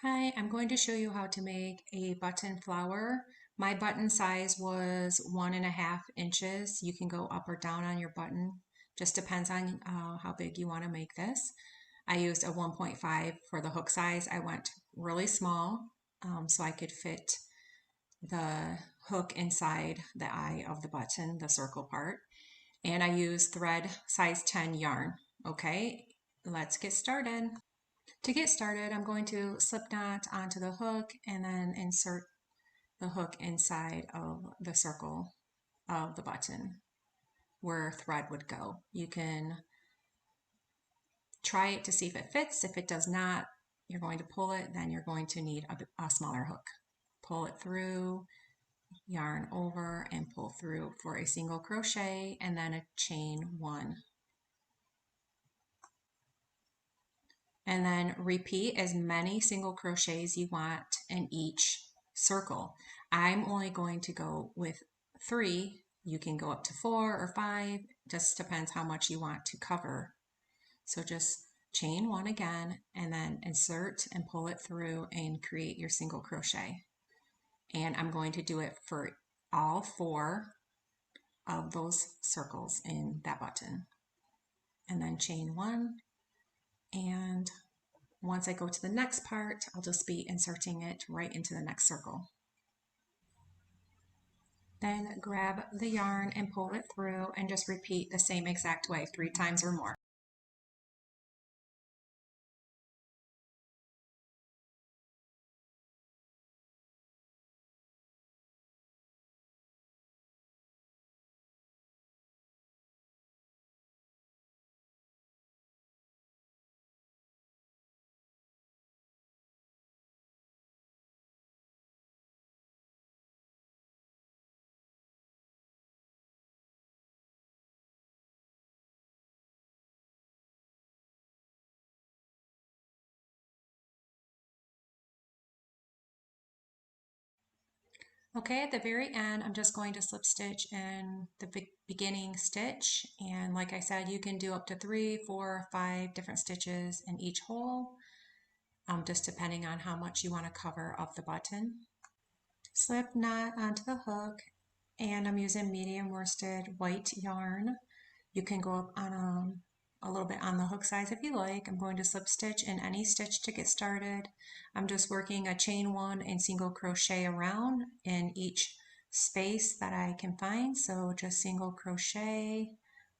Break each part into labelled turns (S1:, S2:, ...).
S1: Hi, I'm going to show you how to make a button flower. My button size was 1.5 inches. You can go up or down on your button. Just depends on how big you want to make this. I used a 1.5 for the hook size. I went really small so I could fit the hook inside the eye of the button, the circle part. And I used thread size 10 yarn. Okay, let's get started. To get started, I'm going to slip knot onto the hook and then insert the hook inside of the circle of the button where thread would go. You can try it to see if it fits. If it does not, you're going to pull it, then you're going to need a smaller hook. Pull it through, yarn over and pull through for a single crochet and then a chain one. And then repeat as many single crochets you want in each circle. I'm only going to go with 3. You can go up to 4 or 5, just depends how much you want to cover. So just chain 1 again and then insert and pull it through and create your single crochet. And I'm going to do it for all 4 of those circles in that button. And then chain 1, and once I go to the next part, I'll just be inserting it right into the next circle. Then grab the yarn and pull it through and just repeat the same exact way 3 times or more. Okay, at the very end, I'm just going to slip stitch in the beginning stitch. And like I said, you can do up to 3, 4, 5 different stitches in each hole, just depending on how much you want to cover of the button. Slip knot onto the hook, and I'm using medium worsted white yarn. You can go up on a little bit on the hook size if you like. I'm going to slip stitch in any stitch to get started. I'm just working a chain 1 and single crochet around in each space that I can find. So just single crochet,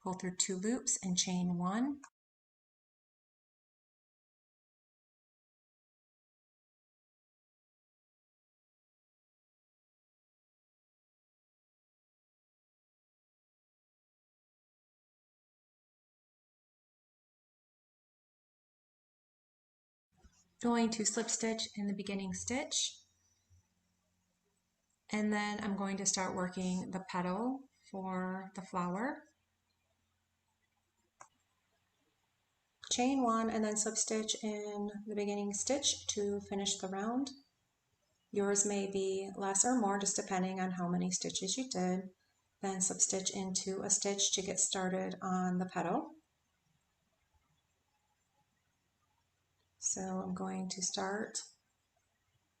S1: pull through 2 loops and chain 1. Going to slip stitch in the beginning stitch, and then I'm going to start working the petal for the flower. Chain 1 and then slip stitch in the beginning stitch to finish the round. Yours may be less or more, just depending on how many stitches you did. Then slip stitch into a stitch to get started on the petal. So I'm going to start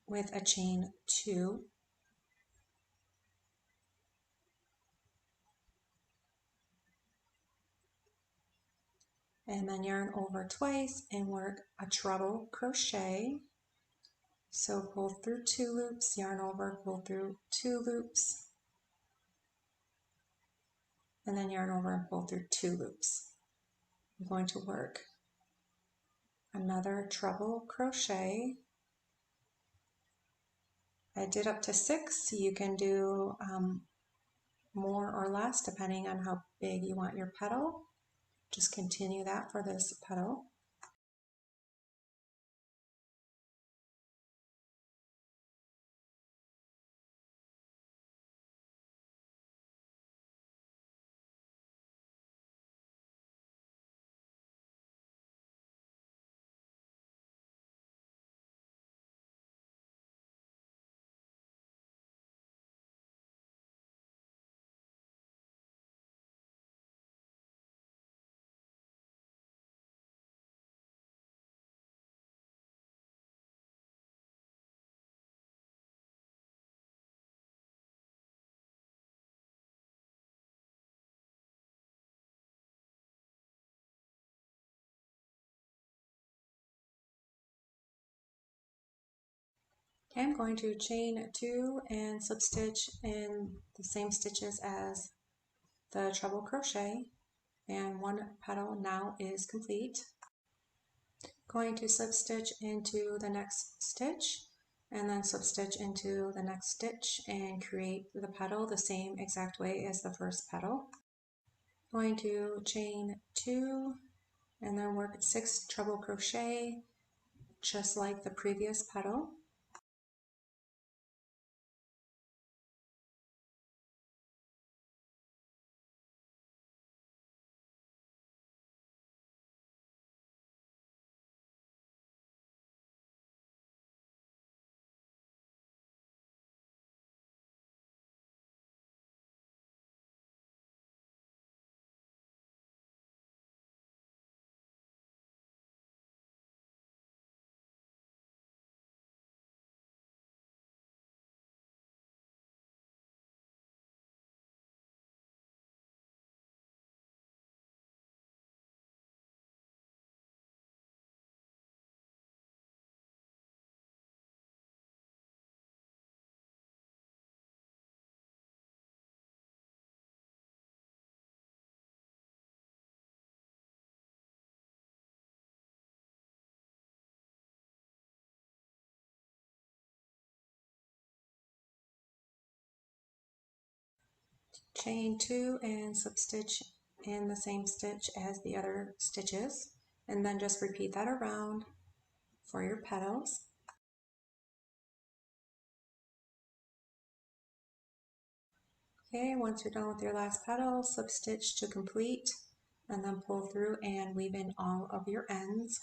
S1: with a chain 2. And then yarn over twice and work a treble crochet. So pull through 2 loops, yarn over, pull through 2 loops, and then yarn over and pull through 2 loops. I'm going to work another treble crochet. I did up to 6. You can do more or less depending on how big you want your petal. Just continue that for this petal. I'm going to chain 2 and slip stitch in the same stitches as the treble crochet, and one petal now is complete. Going to slip stitch into the next stitch and then slip stitch into the next stitch and create the petal the same exact way as the first petal. Going to chain 2 and then work 6 treble crochet just like the previous petal. Chain 2 and slip stitch in the same stitch as the other stitches, and then just repeat that around for your petals. Okay, once you're done with your last petal, slip stitch to complete, and then pull through and weave in all of your ends.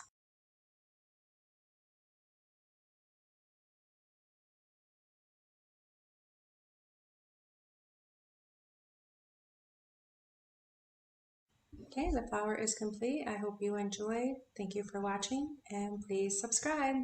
S1: Okay, the flower is complete. I hope you enjoyed. Thank you for watching, and please subscribe.